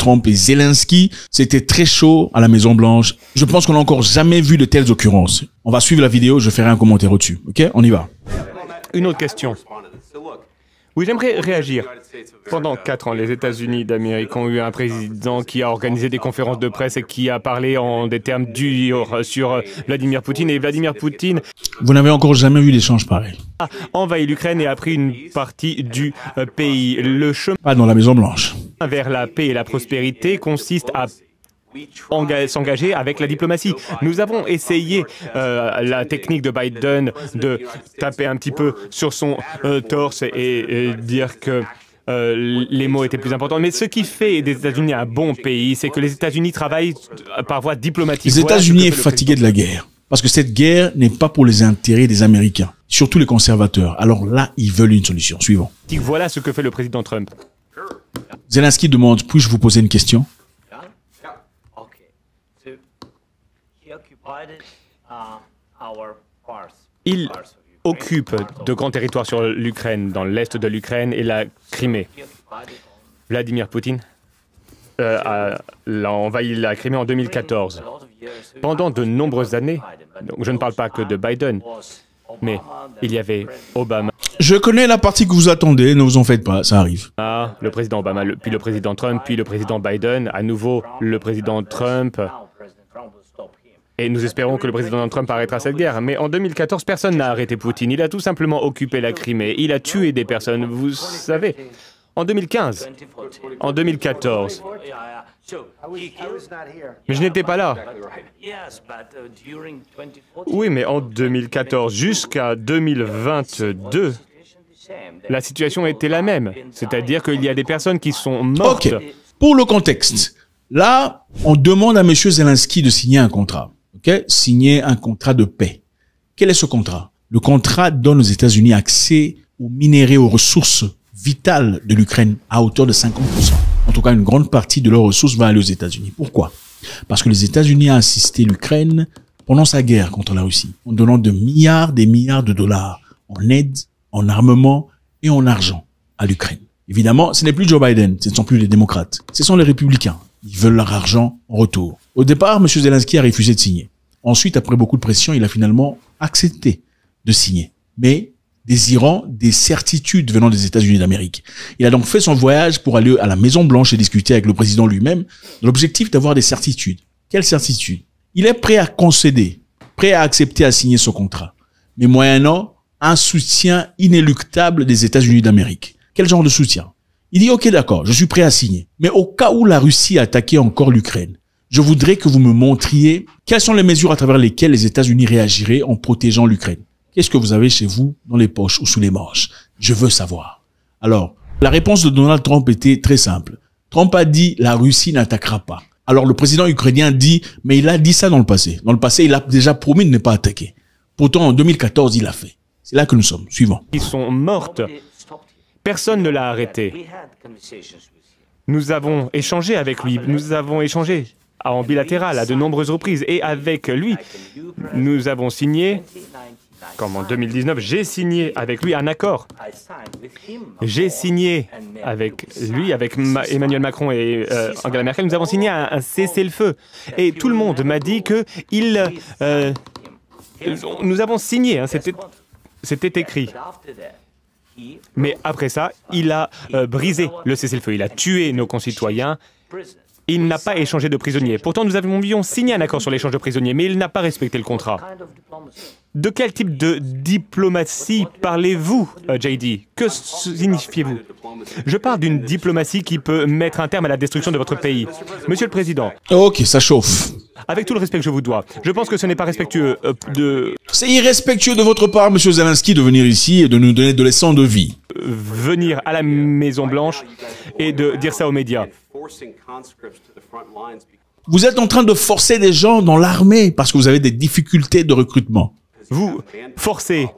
Trump et Zelensky, c'était très chaud à la Maison-Blanche. Je pense qu'on n'a encore jamais vu de telles occurrences. On va suivre la vidéo, je ferai un commentaire au-dessus. Ok, on y va. Une autre question. Oui, j'aimerais réagir. Pendant 4 ans, les États-Unis d'Amérique ont eu un président qui a organisé des conférences de presse et qui a parlé en des termes durs sur Vladimir Poutine. Et Vladimir Poutine Vous n'avez encore jamais vu d'échange pareil. a envahi l'Ukraine et a pris une partie du pays. Le chemin Pas dans la Maison-Blanche. vers la paix et la prospérité consiste à s'engager avec la diplomatie. Nous avons essayé la technique de Biden de taper un petit peu sur son torse et dire que les mots étaient plus importants. Mais ce qui fait des États-Unis un bon pays, c'est que les États-Unis travaillent par voie diplomatique. Les États-Unis sont fatigués de la guerre. Parce que cette guerre n'est pas pour les intérêts des Américains, surtout les conservateurs. Alors là, ils veulent une solution. Suivant. Voilà ce que fait le président Trump. Zelensky demande, puis-je vous poser une question? Il occupe de grands territoires sur l'Ukraine, dans l'est de l'Ukraine et la Crimée. Vladimir Poutine a envahi la Crimée en 2014. Pendant de nombreuses années, donc je ne parle pas que de Biden, mais il y avait Obama. Je connais la partie que vous attendez, ne vous en faites pas, ça arrive. Le président Obama, puis le président Trump, puis le président Biden, à nouveau le président Trump. Et nous espérons que le président Trump arrêtera cette guerre. Mais en 2014, personne n'a arrêté Poutine. Il a tout simplement occupé la Crimée. Il a tué des personnes, vous savez. En 2015, en 2014. Mais je n'étais pas là. Oui, mais en 2014 jusqu'à 2022, la situation était la même. C'est-à-dire qu'il y a des personnes qui sont mortes. Ok, pour le contexte. Là, on demande à M. Zelensky de signer un contrat. Ok, signer un contrat de paix. Quel est ce contrat? Le contrat donne aux États-Unis accès aux minéraux, aux ressources vitales de l'Ukraine à hauteur de 50%. En tout cas, une grande partie de leurs ressources va aller aux États-Unis. Pourquoi? Parce que les États-Unis ont assisté l'Ukraine pendant sa guerre contre la Russie, en donnant des milliards de dollars en aide, en armement et en argent à l'Ukraine. Évidemment, ce n'est plus Joe Biden, ce ne sont plus les démocrates, ce sont les républicains. Ils veulent leur argent en retour. Au départ, M. Zelensky a refusé de signer. Ensuite, après beaucoup de pression, il a finalement accepté de signer, mais désirant des certitudes venant des États-Unis d'Amérique. Il a donc fait son voyage pour aller à la Maison-Blanche et discuter avec le président lui-même, dans l'objectif d'avoir des certitudes. Quelles certitudes? Il est prêt à concéder, prêt à accepter à signer ce contrat, mais moyennant un soutien inéluctable des États-Unis d'Amérique. Quel genre de soutien? Il dit, ok, d'accord, je suis prêt à signer. Mais au cas où la Russie attaquait encore l'Ukraine, je voudrais que vous me montriez quelles sont les mesures à travers lesquelles les États-Unis réagiraient en protégeant l'Ukraine. Qu'est-ce que vous avez chez vous, dans les poches ou sous les manches? Je veux savoir. Alors, la réponse de Donald Trump était très simple. Trump a dit, la Russie n'attaquera pas. Alors, le président ukrainien dit, mais il a dit ça dans le passé. Dans le passé, il a déjà promis de ne pas attaquer. Pourtant, en 2014, il l'a fait. C'est là que nous sommes. Suivant. Ils sont mortes. Personne ne l'a arrêté. Nous avons échangé avec lui. Nous avons échangé en bilatéral à de nombreuses reprises. Et avec lui, nous avons signé, comme en 2019, j'ai signé avec lui un accord. J'ai signé avec lui, avec Emmanuel Macron et Angela Merkel, nous avons signé un cessez-le-feu. Et tout le monde m'a dit que nous avons signé, hein, c'était écrit. Mais après ça, il a brisé le cessez-le-feu. Il a tué nos concitoyens. Il n'a pas échangé de prisonniers. Pourtant, nous avions signé un accord sur l'échange de prisonniers, mais il n'a pas respecté le contrat. De quel type de diplomatie parlez-vous, JD? Que signifiez-vous? Je parle d'une diplomatie qui peut mettre un terme à la destruction de votre pays. Monsieur le Président. Ok, ça chauffe. Avec tout le respect que je vous dois, je pense que ce n'est pas respectueux de... C'est irrespectueux de votre part, M. Zelensky, de venir ici et de nous donner de leçons de vie. Venir à la Maison-Blanche et de dire ça aux médias. Vous êtes en train de forcer des gens dans l'armée parce que vous avez des difficultés de recrutement. Vous forcez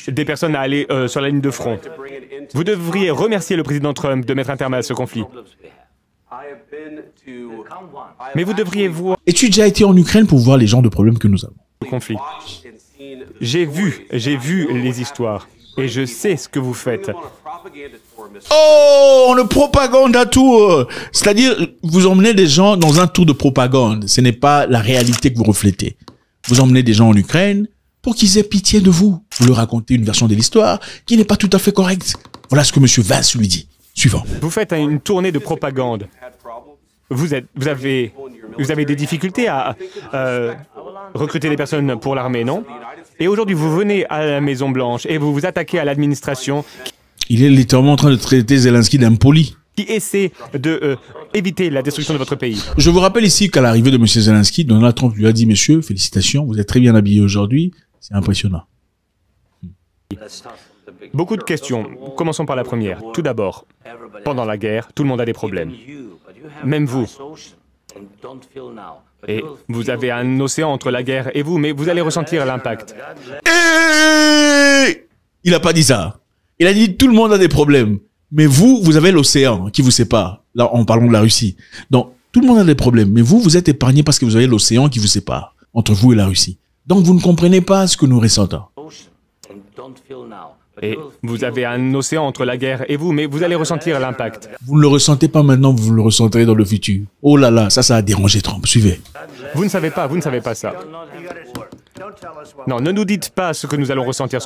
des personnes à aller sur la ligne de front. Vous devriez remercier le président Trump de mettre un terme à ce conflit. Mais vous devriez voir Es-tu déjà été en Ukraine pour voir les genres de problèmes que nous avons? le conflit. J'ai vu les histoires et je sais ce que vous faites. Oh, on le propagande à tout. C'est-à-dire, vous emmenez des gens dans un tour de propagande. Ce n'est pas la réalité que vous reflétez. Vous emmenez des gens en Ukraine pour qu'ils aient pitié de vous. Vous leur racontez une version de l'histoire qui n'est pas tout à fait correcte. Voilà ce que M. Vance lui dit. Suivant. Vous faites une tournée de propagande. Vous avez des difficultés à recruter des personnes pour l'armée, non? Et aujourd'hui, vous venez à la Maison-Blanche et vous vous attaquez à l'administration. Il est littéralement en train de traiter Zelensky d'impoli. Qui essaie de éviter la destruction de votre pays. Je vous rappelle ici qu'à l'arrivée de M. Zelensky, Donald Trump lui a dit, messieurs, félicitations, vous êtes très bien habillés aujourd'hui. C'est impressionnant. Beaucoup de questions. Commençons par la première. Tout d'abord, pendant la guerre, tout le monde a des problèmes. Même vous. Et vous avez un océan entre la guerre et vous, mais vous allez ressentir l'impact. Il n'a pas dit ça. Il a dit tout le monde a des problèmes. Mais vous, vous avez l'océan qui vous sépare. Là, en parlant de la Russie. Donc, tout le monde a des problèmes. Mais vous, vous êtes épargné parce que vous avez l'océan qui vous sépare entre vous et la Russie. Donc, vous ne comprenez pas ce que nous ressentons. Et vous avez un océan entre la guerre et vous, mais vous allez ressentir l'impact. Vous ne le ressentez pas maintenant, vous le ressentirez dans le futur. Oh là là, ça a dérangé Trump. Suivez. Vous ne savez pas ça. Non, ne nous dites pas ce que nous allons ressentir.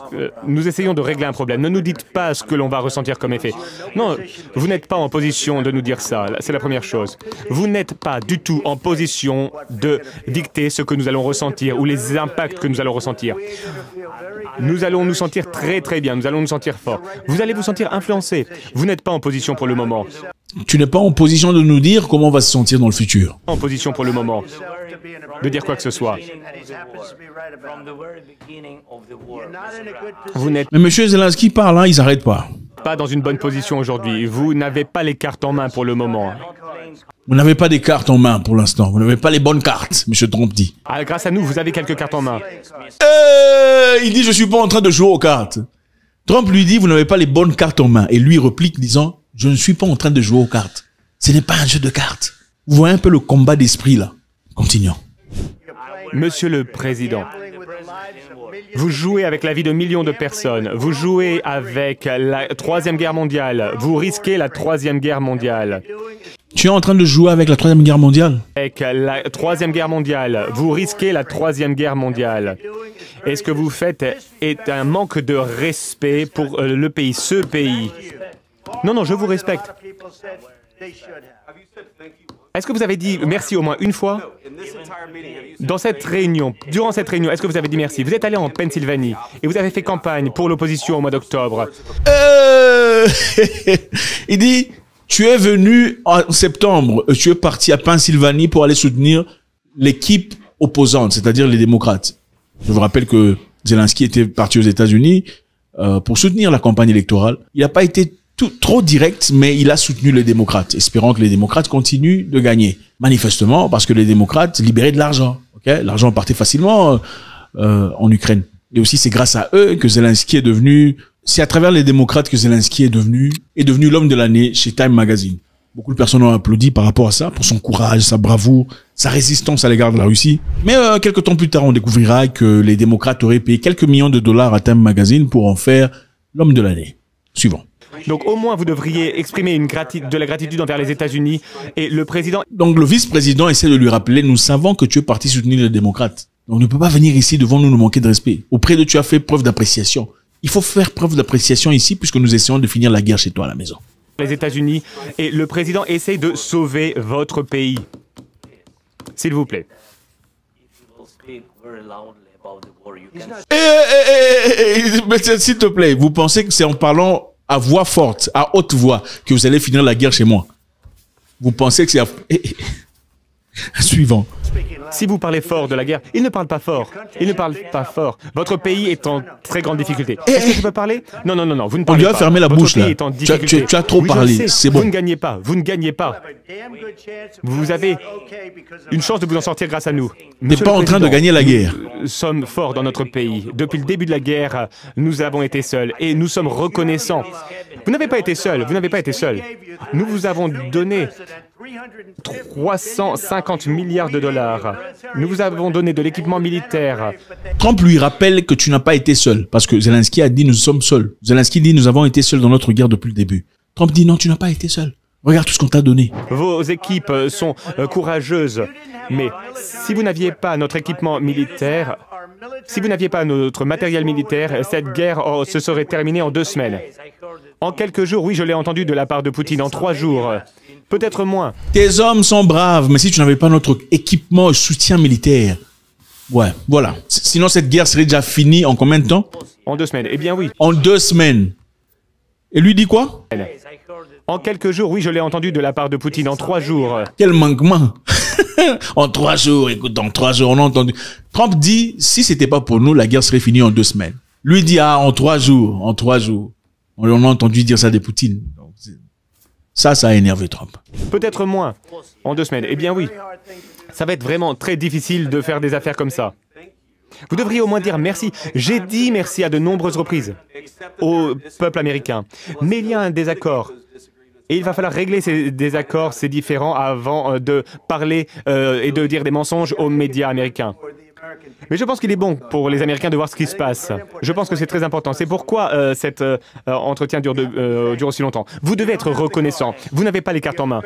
Nous essayons de régler un problème. Ne nous dites pas ce que l'on va ressentir comme effet. Non, vous n'êtes pas en position de nous dire ça. C'est la première chose. Vous n'êtes pas du tout en position de dicter ce que nous allons ressentir ou les impacts que nous allons ressentir. Nous allons nous sentir très très bien. Nous allons nous sentir forts. Vous allez vous sentir influencé. Vous n'êtes pas en position pour le moment. Tu n'es pas en position de nous dire comment on va se sentir dans le futur. En position pour le moment de dire quoi que ce soit. Vous n'êtes Mais M. Zelensky parle, hein, ils n'arrêtent pas. Pas dans une bonne position aujourd'hui. Vous n'avez pas les cartes en main pour le moment. Vous n'avez pas des cartes en main pour l'instant. Vous n'avez pas les bonnes cartes, M. Trump dit. Ah, grâce à nous, vous avez quelques cartes en main. Il dit, je suis pas en train de jouer aux cartes. Trump lui dit, vous n'avez pas les bonnes cartes en main. Et lui réplique disant, je ne suis pas en train de jouer aux cartes. Ce n'est pas un jeu de cartes. Vous voyez un peu le combat d'esprit là. Continuons. Monsieur le Président, vous jouez avec la vie de millions de personnes. Vous jouez avec la Troisième Guerre mondiale. Vous risquez la Troisième Guerre mondiale. Tu es en train de jouer avec la Troisième Guerre mondiale? Avec la Troisième Guerre mondiale. Vous risquez la Troisième Guerre mondiale. Et ce que vous faites est un manque de respect pour le pays, ce pays. Non, non, je vous respecte. Est-ce que vous avez dit merci au moins une fois? Dans cette réunion, durant cette réunion, est-ce que vous avez dit merci? Vous êtes allé en Pennsylvanie et vous avez fait campagne pour l'opposition au mois d'octobre. Il dit, tu es venu en septembre, tu es parti à Pennsylvanie pour aller soutenir l'équipe opposante, c'est-à-dire les démocrates. Je vous rappelle que Zelensky était parti aux États-Unis pour soutenir la campagne électorale. Il n'a pas été trop direct, mais il a soutenu les démocrates, espérant que les démocrates continuent de gagner. Manifestement, parce que les démocrates libéraient de l'argent. Okay? L'argent partait facilement en Ukraine. Et aussi, c'est grâce à eux que Zelensky est devenu... C'est à travers les démocrates que Zelensky est devenu l'homme de l'année chez Time Magazine. Beaucoup de personnes ont applaudi par rapport à ça, pour son courage, sa bravoure, sa résistance à l'égard de la Russie. Mais quelques temps plus tard, on découvrira que les démocrates auraient payé quelques millions de dollars à Time Magazine pour en faire l'homme de l'année. Suivant. Donc au moins vous devriez exprimer de la gratitude envers les États-Unis et le président... Donc le vice-président essaie de lui rappeler, nous savons que tu es parti soutenir les démocrates. Donc ne peux pas venir ici devant nous manquer de respect. Auprès de tu as fait preuve d'appréciation. Il faut faire preuve d'appréciation ici puisque nous essayons de finir la guerre chez toi à la maison. Les États-Unis et le président essaie de sauver votre pays. S'il vous plaît. S'il te plaît, vous pensez que c'est en parlant à voix forte, à haute voix, que vous allez finir la guerre chez moi? Vous pensez que c'est... Suivant. Si vous parlez fort de la guerre, il ne parle pas fort. Il ne parle pas fort. Votre pays est en très grande difficulté. Est-ce que je peux parler? Non, non, non, non, vous ne parlez pas. On lui a fermé la bouche là. Tu as trop parlé, c'est bon. Vous ne gagnez pas, vous ne gagnez pas. Vous avez une chance de vous en sortir grâce à nous. Tu n'es pas en train de gagner la guerre. Nous sommes forts dans notre pays. Depuis le début de la guerre, nous avons été seuls et nous sommes reconnaissants. Vous n'avez pas été seul, vous n'avez pas été seul. Nous vous avons donné 350 milliards de dollars. Nous vous avons donné de l'équipement militaire. Trump lui rappelle que tu n'as pas été seul, parce que Zelensky a dit nous sommes seuls. Zelensky dit nous avons été seuls dans notre guerre depuis le début. Trump dit non, tu n'as pas été seul. Regarde tout ce qu'on t'a donné. Vos équipes sont courageuses, mais si vous n'aviez pas notre équipement militaire, si vous n'aviez pas notre matériel militaire, cette guerre se serait terminée en 2 semaines. En quelques jours, oui, je l'ai entendu de la part de Poutine, en 3 jours, peut-être moins. Tes hommes sont braves, mais si tu n'avais pas notre équipement et soutien militaire, ouais, voilà. Sinon, cette guerre serait déjà finie en combien de temps? En 2 semaines, eh bien oui. En 2 semaines. Et lui dit quoi? En quelques jours, oui, je l'ai entendu de la part de Poutine, en 3 jours. Quel manquement. En 3 jours, écoute, en 3 jours, on a entendu. Trump dit, si c'était pas pour nous, la guerre serait finie en 2 semaines. Lui dit, ah, en 3 jours, en 3 jours. On a entendu dire ça de Poutine. Donc, ça a énervé Trump. Peut-être moins. En 2 semaines, eh bien oui. Ça va être vraiment très difficile de faire des affaires comme ça. Vous devriez au moins dire merci. J'ai dit merci à de nombreuses reprises au peuple américain. Mais il y a un désaccord. Et il va falloir régler ces désaccords, ces différends, avant de parler et de dire des mensonges aux médias américains. Mais je pense qu'il est bon pour les Américains de voir ce qui se passe. Je pense que c'est très important. C'est pourquoi cet entretien dure aussi longtemps. Vous devez être reconnaissant. Vous n'avez pas les cartes en main.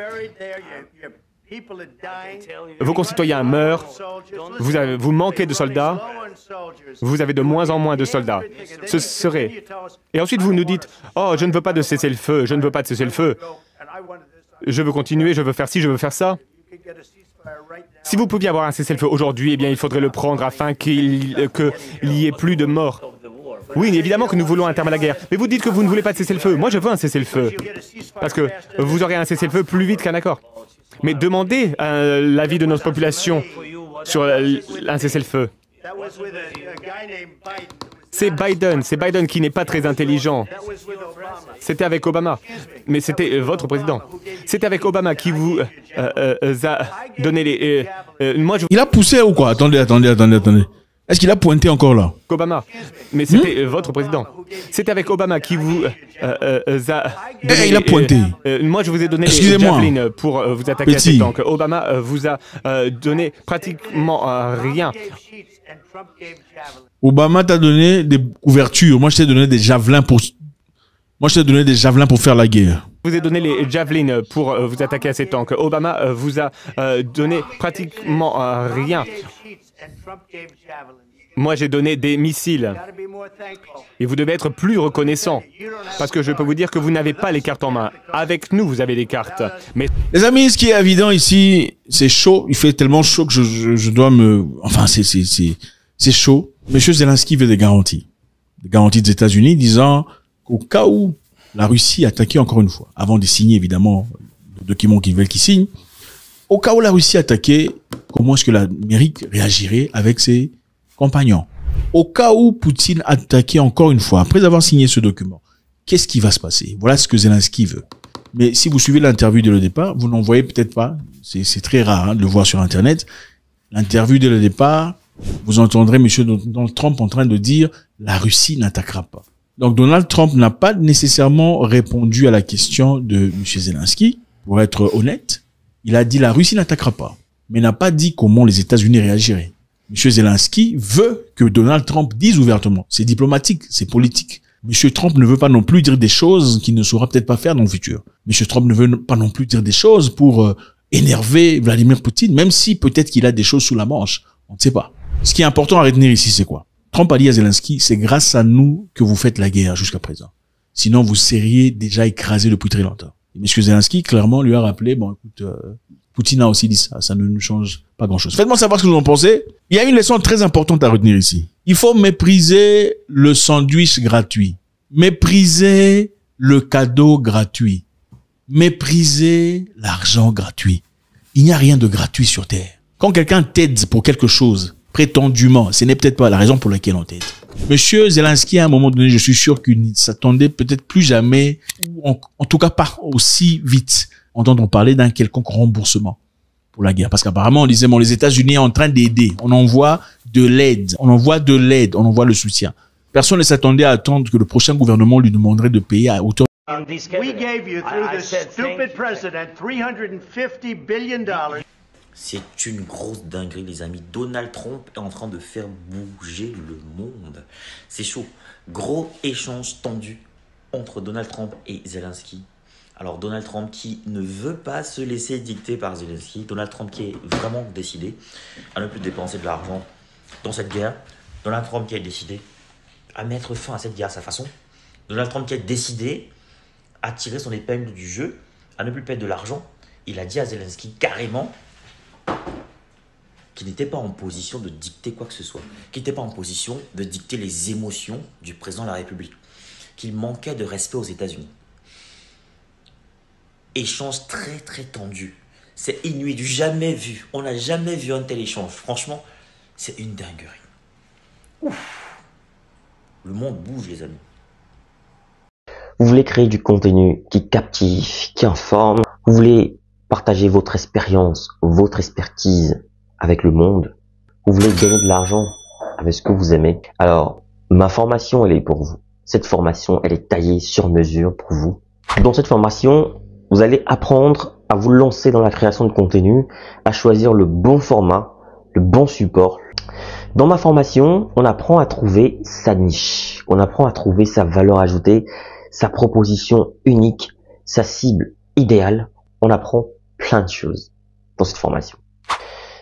Vos concitoyens meurent, vous manquez de soldats, vous avez de moins en moins de soldats. Ce serait... Et ensuite vous nous dites, oh, je ne veux pas de cessez-le-feu, je ne veux pas de cessez-le-feu. Je veux continuer, je veux faire ci, je veux faire ça. Si vous pouviez avoir un cessez-le-feu aujourd'hui, eh bien il faudrait le prendre afin qu'il y ait plus de morts. Oui, évidemment que nous voulons un terme à la guerre. Mais vous dites que vous ne voulez pas de cessez-le-feu. Moi, je veux un cessez-le-feu. Parce que vous aurez un cessez-le-feu plus vite qu'un accord. Mais demandez l'avis de notre population sur un cessez-le-feu. C'est Biden qui n'est pas très intelligent. C'était avec Obama, mais c'était votre président. C'était avec Obama qui vous a donné les... Il a poussé ou quoi? Attendez. Est-ce qu'il a pointé encore là? Obama, mais c'était votre président. C'était avec Obama qui vous a donné... Il a pointé. Moi, je vous ai donné les javelines pour vous attaquer à ces tanks. Obama vous a donné pratiquement rien. Obama t'a donné des couvertures. Moi, je t'ai donné des javelins pour... faire la guerre. Je vous ai donné les javelines pour vous attaquer à ces tanks. Obama vous a donné pratiquement rien. Moi, j'ai donné des missiles. Et vous devez être plus reconnaissant. Parce que je peux vous dire que vous n'avez pas les cartes en main. Avec nous, vous avez les cartes. Mais... Les amis, ce qui est évident ici, c'est chaud. Il fait tellement chaud que je dois me... Enfin, c'est chaud. Monsieur Zelensky veut des garanties. Des garanties des États-Unis disant qu'au cas où la Russie attaquait encore une fois, avant de signer évidemment le document qu'ils veulent qu'ils signent, au cas où la Russie attaquait, comment est-ce que l'Amérique réagirait avec ses compagnons? Au cas où Poutine attaquait encore une fois, après avoir signé ce document, qu'est-ce qui va se passer? Voilà ce que Zelensky veut. Mais si vous suivez l'interview dès le départ, vous n'en voyez peut-être pas. C'est très rare de le voir sur Internet. L'interview dès le départ, vous entendrez M. Donald Trump en train de dire « la Russie n'attaquera pas ». Donc Donald Trump n'a pas nécessairement répondu à la question de M. Zelensky, pour être honnête. Il a dit « la Russie n'attaquera pas », mais n'a pas dit comment les États-Unis réagiraient. M. Zelensky veut que Donald Trump dise ouvertement. C'est diplomatique, c'est politique. M. Trump ne veut pas non plus dire des choses qu'il ne saura peut-être pas faire dans le futur. M. Trump ne veut pas non plus dire des choses pour énerver Vladimir Poutine, même si peut-être qu'il a des choses sous la manche. On ne sait pas. Ce qui est important à retenir ici, c'est quoi? Trump a dit à Zelensky, c'est grâce à nous que vous faites la guerre jusqu'à présent. Sinon, vous seriez déjà écrasé depuis très longtemps. Et M. Zelensky, clairement, lui a rappelé, bon, écoute, Poutine a aussi dit ça, ça ne nous change pas grand-chose. Faites-moi savoir ce que vous en pensez. Il y a une leçon très importante à retenir ici. Il faut mépriser le sandwich gratuit. Mépriser le cadeau gratuit. Mépriser l'argent gratuit. Il n'y a rien de gratuit sur Terre. Quand quelqu'un t'aide pour quelque chose, prétendument, ce n'est peut-être pas la raison pour laquelle on t'aide. Monsieur Zelensky, à un moment donné, je suis sûr qu'il ne s'attendait peut-être plus jamais, ou en tout cas pas aussi vite, entendre parler d'un quelconque remboursement pour la guerre. Parce qu'apparemment, on disait, bon, les États-Unis sont en train d'aider. On envoie de l'aide. On envoie le soutien. Personne ne s'attendait à attendre que le prochain gouvernement lui demanderait de payer à hauteur. We gave you, through this stupid president, $350 billion. C'est une grosse dinguerie, les amis. Donald Trump est en train de faire bouger le monde. C'est chaud. Gros échange tendu entre Donald Trump et Zelensky. Alors Donald Trump qui ne veut pas se laisser dicter par Zelensky, Donald Trump qui est vraiment décidé à ne plus dépenser de l'argent dans cette guerre, Donald Trump qui a décidé à mettre fin à cette guerre à sa façon, Donald Trump qui a décidé à tirer son épingle du jeu, à ne plus perdre de l'argent. Il a dit à Zelensky carrément qu'il n'était pas en position de dicter quoi que ce soit, qu'il n'était pas en position de dicter les émotions du président de la République, qu'il manquait de respect aux États-Unis. Échange très très tendu. C'est inouï, du jamais vu. On n'a jamais vu un tel échange. Franchement, c'est une dinguerie. Ouf. Le monde bouge, les amis. Vous voulez créer du contenu qui captive, qui informe. Vous voulez partager votre expérience, votre expertise avec le monde. Vous voulez gagner de l'argent avec ce que vous aimez. Alors, ma formation, elle est pour vous. Cette formation, elle est taillée sur mesure pour vous. Dans cette formation, vous allez apprendre à vous lancer dans la création de contenu, à choisir le bon format, le bon support. Dans ma formation, on apprend à trouver sa niche, on apprend à trouver sa valeur ajoutée, sa proposition unique, sa cible idéale. On apprend plein de choses dans cette formation.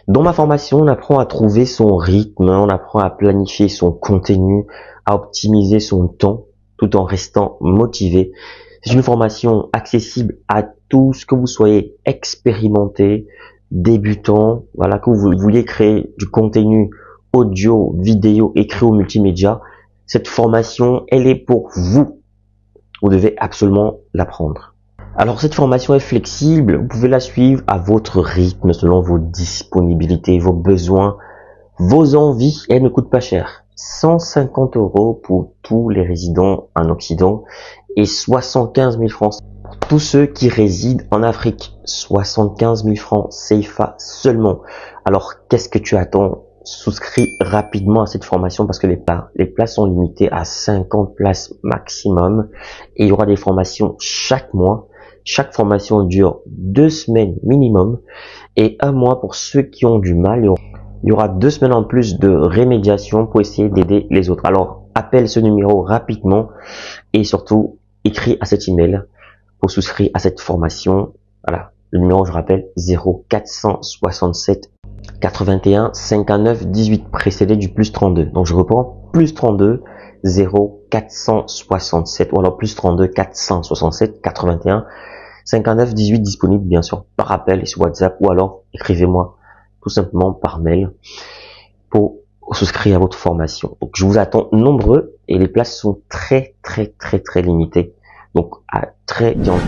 Dans ma formation, on apprend à trouver son rythme, on apprend à planifier son contenu, à optimiser son temps tout en restant motivé. C'est une formation accessible à tous, que vous soyez expérimenté, débutant, voilà, que vous vouliez créer du contenu audio, vidéo, écrit ou multimédia. Cette formation, elle est pour vous. Vous devez absolument l'apprendre. Alors cette formation est flexible, vous pouvez la suivre à votre rythme, selon vos disponibilités, vos besoins, vos envies. Elle ne coûte pas cher. 150 € pour tous les résidents en Occident et 75 000 francs pour tous ceux qui résident en Afrique. 75 000 francs CFA seulement. Alors qu'est-ce que tu attends? Souscris rapidement à cette formation parce que les places sont limitées à 50 places maximum et il y aura des formations chaque mois. Chaque formation dure 2 semaines minimum et 1 mois pour ceux qui ont du mal. Il y aura 2 semaines en plus de rémédiation pour essayer d'aider les autres. Alors, appelle ce numéro rapidement et surtout, écris à cet email pour souscrire à cette formation. Voilà, le numéro, je rappelle, 0467 81 59 18, précédé du plus 32. Donc, je reprends, plus 32 0467 ou alors plus 32 467 81 59 18, disponible bien sûr par appel et sur WhatsApp ou alors écrivez-moi tout simplement par mail pour souscrire à votre formation. Donc je vous attends nombreux et les places sont très limitées. Donc à très bientôt.